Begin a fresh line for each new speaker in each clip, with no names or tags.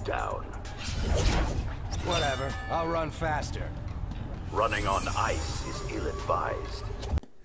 down.
Whatever, I'll run faster.
Running on ice is ill-advised.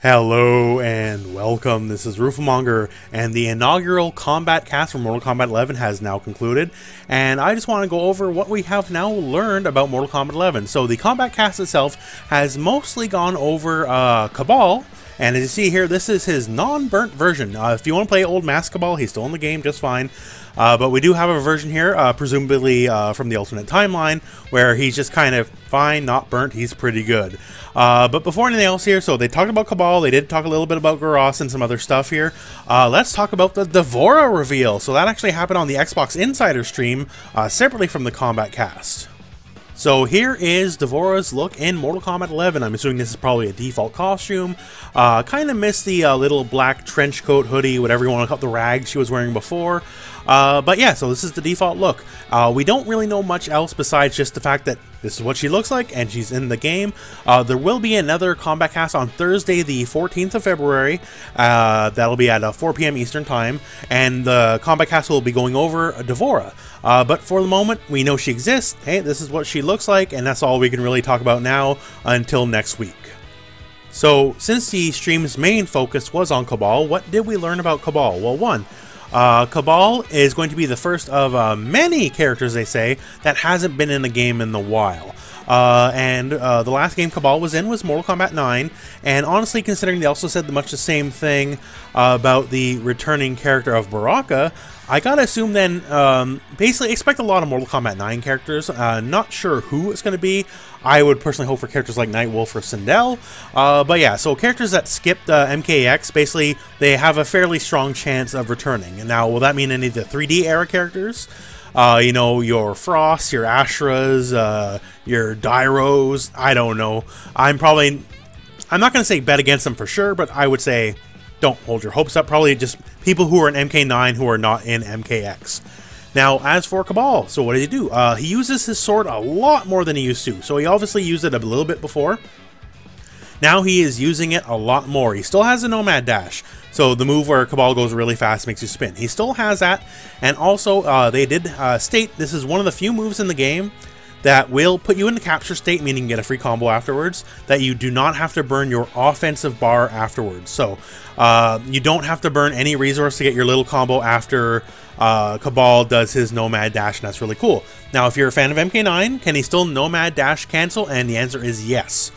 Hello and welcome, this is rooflemonger, and the inaugural Kombat Kast for Mortal Kombat 11 has now concluded, and I just want to go over what we have now learned about Mortal Kombat 11. So the Kombat Kast itself has mostly gone over Kabal, and as you see here, this is his non-burnt version. If you want to play old Mask Kabal, he's still in the game just fine. But we do have a version here, presumably from the alternate timeline, where he's just kind of fine, not burnt, he's pretty good. But before anything else here, so they talked about Kabal, they did talk a little bit about Garas and some other stuff here. Let's talk about the dvorah reveal. So that actually happened on the Xbox Insider stream, separately from the Kombat Kast. So here is dvorah's look in Mortal Kombat 11. I'm assuming this is probably a default costume. Kind of missed the little black trench coat, hoodie, whatever you want to call it, the rag she was wearing before. But yeah, so this is the default look. We don't really know much else besides just the fact that this is what she looks like and she's in the game. There will be another Kombat Kast on Thursday, the 14th of February. That'll be at 4 p.m. Eastern Time. And the Kombat Kast will be going over dvorah. But for the moment, we know she exists. Hey, this is what she looks like, and that's all we can really talk about now until next week. So, since the stream's main focus was on Kabal, what did we learn about Kabal? Well, one, Kabal is going to be the first of many characters, they say, that hasn't been in a game in a while. The last game Kabal was in was Mortal Kombat 9, and honestly, considering they also said much the same thing about the returning character of Baraka, I gotta assume then, basically expect a lot of Mortal Kombat 9 characters. Not sure who it's gonna be. I would personally hope for characters like Nightwolf or Sindel. But yeah, so characters that skipped MKX, basically, they have a fairly strong chance of returning. And now, will that mean any of the 3D era characters? You know, your Frost, your Ashras, your Dyros, I don't know. I'm not going to say bet against them for sure, but I would say don't hold your hopes up. Probably just people who are in MK9 who are not in MKX. Now, as for Kabal, so what did he do? He uses his sword a lot more than he used to. So he obviously used it a little bit before. Now he is using it a lot more. He still has a Nomad Dash. So the move where Kabal goes really fast makes you spin. He still has that. And also, they did state this is one of the few moves in the game that will put you in the capture state, meaning you get a free combo afterwards, that you do not have to burn your offensive bar afterwards. So you don't have to burn any resource to get your little combo after Kabal does his Nomad Dash, and that's really cool. Now, if you're a fan of MK9, can he still Nomad Dash cancel? And the answer is yes.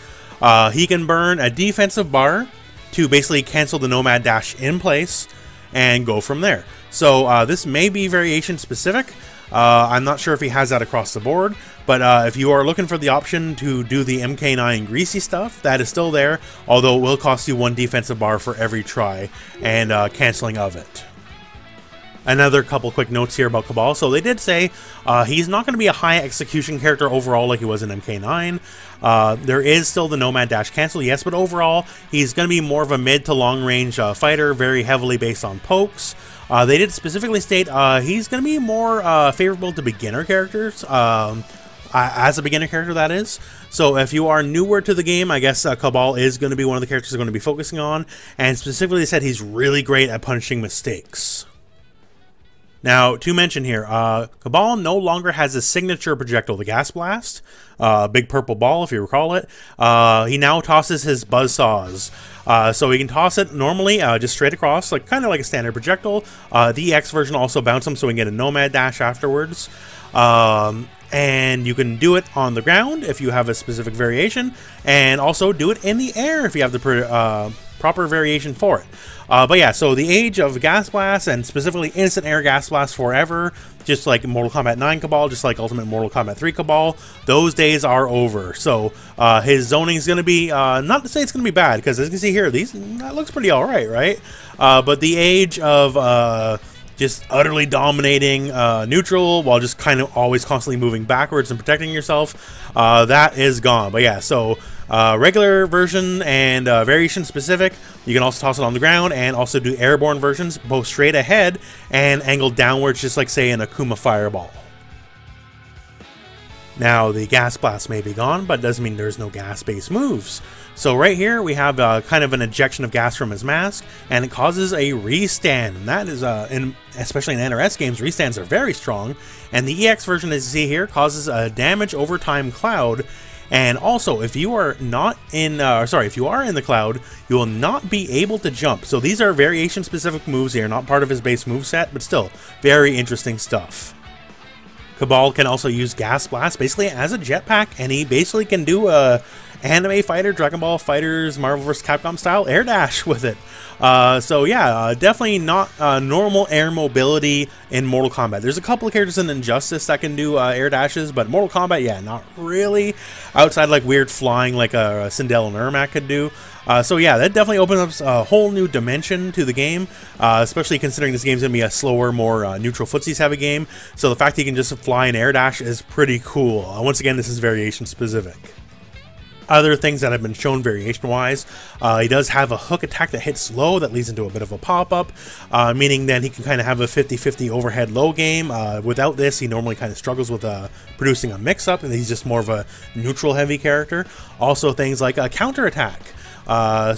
He can burn a defensive bar to basically cancel the Nomad Dash in place and go from there. So this may be variation specific. I'm not sure if he has that across the board, but if you are looking for the option to do the MK9 greasy stuff, that is still there, although it will cost you one defensive bar for every try and canceling of it. Another couple quick notes here about Kabal. So they did say he's not going to be a high execution character overall like he was in MK9. There is still the Nomad Dash cancel, yes, but overall he's going to be more of a mid to long range fighter, very heavily based on pokes. They did specifically state he's going to be more favorable to beginner characters, as a beginner character, that is. So if you are newer to the game, I guess Kabal is going to be one of the characters they're going to be focusing on, and specifically they said he's really great at punishing mistakes. Now, to mention here, Kabal no longer has his signature projectile, the Gas Blast, big purple ball, if you recall it. He now tosses his buzzsaws. So he can toss it normally, just straight across, like kind of like a standard projectile. The EX version also bounces him, so we can get a Nomad Dash afterwards. And you can do it on the ground if you have a specific variation, and also do it in the air if you have the proper variation for it. But yeah, so the age of Gas Blast, and specifically Instant Air Gas Blast forever, just like Mortal Kombat 9 Kabal, just like Ultimate Mortal Kombat 3 Kabal, those days are over. So his zoning is going to be, not to say it's going to be bad, because as you can see here, that looks pretty alright, right? But the age of just utterly dominating neutral while just kind of always constantly moving backwards and protecting yourself, that is gone. But yeah, so regular version and variation specific, you can also toss it on the ground, and also do airborne versions, both straight ahead and angled downwards, just like say an Akuma Fireball. Now, the gas blast may be gone, but doesn't mean there's no gas-based moves. So right here, we have kind of an ejection of gas from his mask, and it causes a restand. And that is, especially in NRS games, restands are very strong. And the EX version, as you see here, causes a damage over time cloud. And also, if you are not in, if you are in the cloud, you will not be able to jump. So these are variation-specific moves here, not part of his base moveset, but still, very interesting stuff. Kabal can also use Gas Blast basically as a jetpack, and he basically can do a anime fighter, Dragon Ball Fighters, Marvel vs. Capcom style air dash with it. So yeah, definitely not normal air mobility in Mortal Kombat. There's a couple of characters in Injustice that can do air dashes, but Mortal Kombat, yeah, not really. Outside like weird flying like a Sindel and Ermac could do. So yeah, that definitely opens up a whole new dimension to the game, especially considering this game's going to be a slower, more neutral footsies heavy game. So the fact that you can just fly an air dash is pretty cool. Once again, this is variation specific. Other things that have been shown variation-wise, he does have a hook attack that hits low that leads into a bit of a pop-up, meaning that he can kind of have a 50-50 overhead low game. Without this, he normally kind of struggles with producing a mix-up, and he's just more of a neutral-heavy character. Also, things like a counter-attack.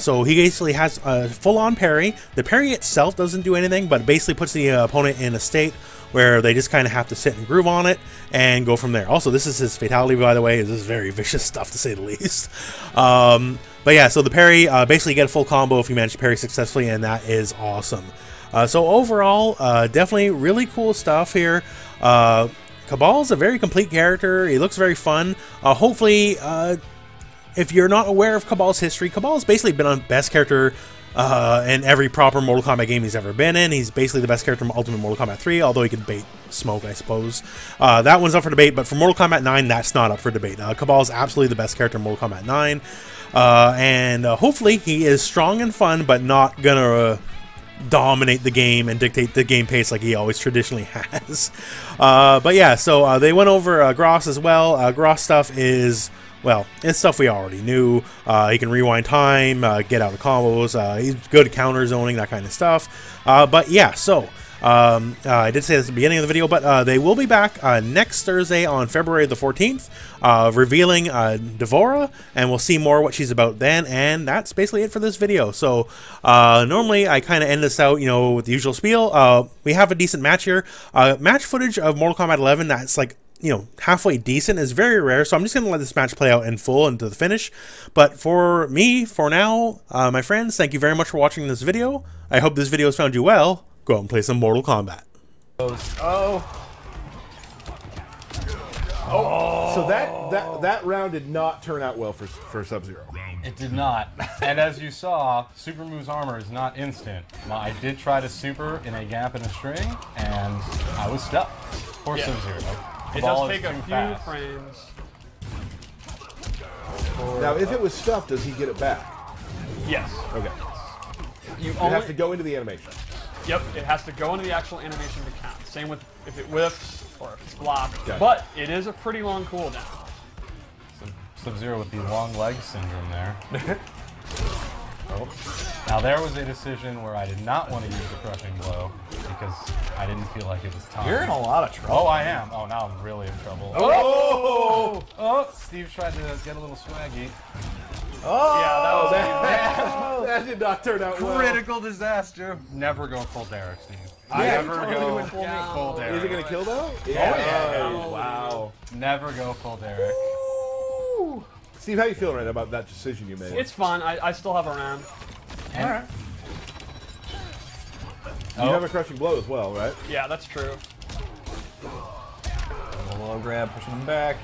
So he basically has a full-on parry. The parry itself doesn't do anything, but basically puts the opponent in a state where they just kind of have to sit and groove on it and go from there. Also, this is his fatality, by the way. This is very vicious stuff, to say the least. But yeah, so the parry, basically you get a full combo if you manage to parry successfully, and that is awesome. So overall, definitely really cool stuff here. Kabal is a very complete character. He looks very fun. Hopefully, if you're not aware of Kabal's history, Kabal has basically been a best character in every proper Mortal Kombat game he's ever been in. He's basically the best character in Ultimate Mortal Kombat 3, although he could bait Smoke, I suppose. That one's up for debate, but for Mortal Kombat 9, that's not up for debate. Kabal is absolutely the best character in Mortal Kombat 9, and hopefully he is strong and fun, but not gonna dominate the game and dictate the game pace like he always traditionally has. But yeah, so they went over Gross as well. Gross stuff is... well, it's stuff we already knew. He can rewind time, get out of combos, he's good at counter zoning, that kind of stuff. But yeah, so, I did say this at the beginning of the video, but they will be back next Thursday on February the 14th, revealing Dvorah, and we'll see more what she's about then, and that's basically it for this video. So, normally I kind of end this out, you know, with the usual spiel. We have a decent match here. Match footage of Mortal Kombat 11 that's like, you know, halfway decent is very rare, so I'm just going to let this match play out in full into the finish. But for me, for now, my friends, thank you very much for watching this video. I hope this video has found you well. Go out and play some Mortal Kombat.
So that round did not turn out well for Sub-Zero.
It did not. And as you saw, Super Move's armor is not instant. I did try to super in a gap in a string, and I was stuck. Poor Sub-Zero.
It does take a few frames.
Now, if it was stuffed, does he get it back?
Yes.
Okay.
You
It
only
has to go into the animation.
Yep, it has to go into the actual animation to count. Same with if it whiffs or if it's blocked.
Okay.
But it is a pretty long cooldown.
Sub-Zero with the long leg syndrome there. Now there was a decision where I did not want to use the crushing blow because I didn't feel like it was time.
You're in a lot of trouble.
Oh, I am. Oh, now I'm really in trouble.
Oh!
Oh! Steve tried to get a little swaggy.
Oh!
Yeah, that was
That did not turn out well.
Critical disaster. Never go full Derek, Steve.
Yeah,
Never
totally
go
went
full Derek.
Is it going to kill though?
Yeah.
Wow.
Never go full Derek.
Ooh. Steve, how you feeling right now about that decision you made?
It's fun. I still have a round.
All right.
You have a crushing blow as well, right?
Yeah, that's true.
A low grab, pushing him back.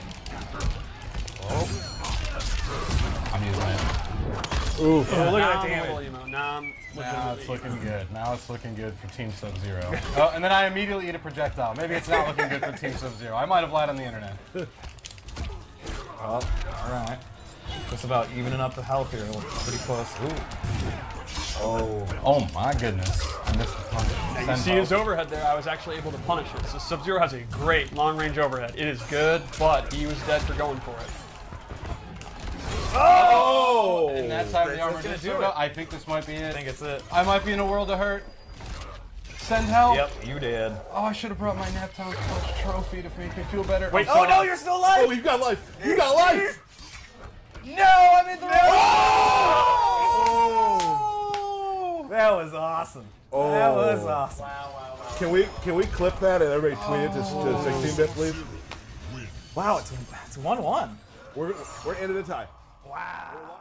I'm using it.
Ooh.
Oh, look
Now
at that
I'm a
damage.
little emo. Now I'm
Now it's looking good. Now it's looking good for Team Sub-Zero. Oh, and then I immediately eat a projectile. Maybe it's not looking good for Team Sub-Zero. I might have lied on the internet.
Well, all right. Just about evening up the health here. Pretty close. Ooh.
Oh my goodness. I missed the punch.
Now you see his overhead there. I was actually able to punish it. So Sub-Zero has a great long-range overhead. It is good, but he was dead for going for it.
Oh!
And that's how the armor
gonna
did
do
it.
it.
I think this might be it.
I think it's it.
I might be in a world of hurt. Send help.
Yep, you did.
Oh, I should have brought my Naptown Clutch trophy to make me feel better.
Wait,
Oh no, you're still alive!
Oh, you've got life. You got life.
No, I'm in the wrong.
Oh! That was awesome.
Oh.
That was awesome.
Can we clip that and everybody tweet it to 16-bit, please?
Wow, it's 1-1.
We're into the tie.
Wow.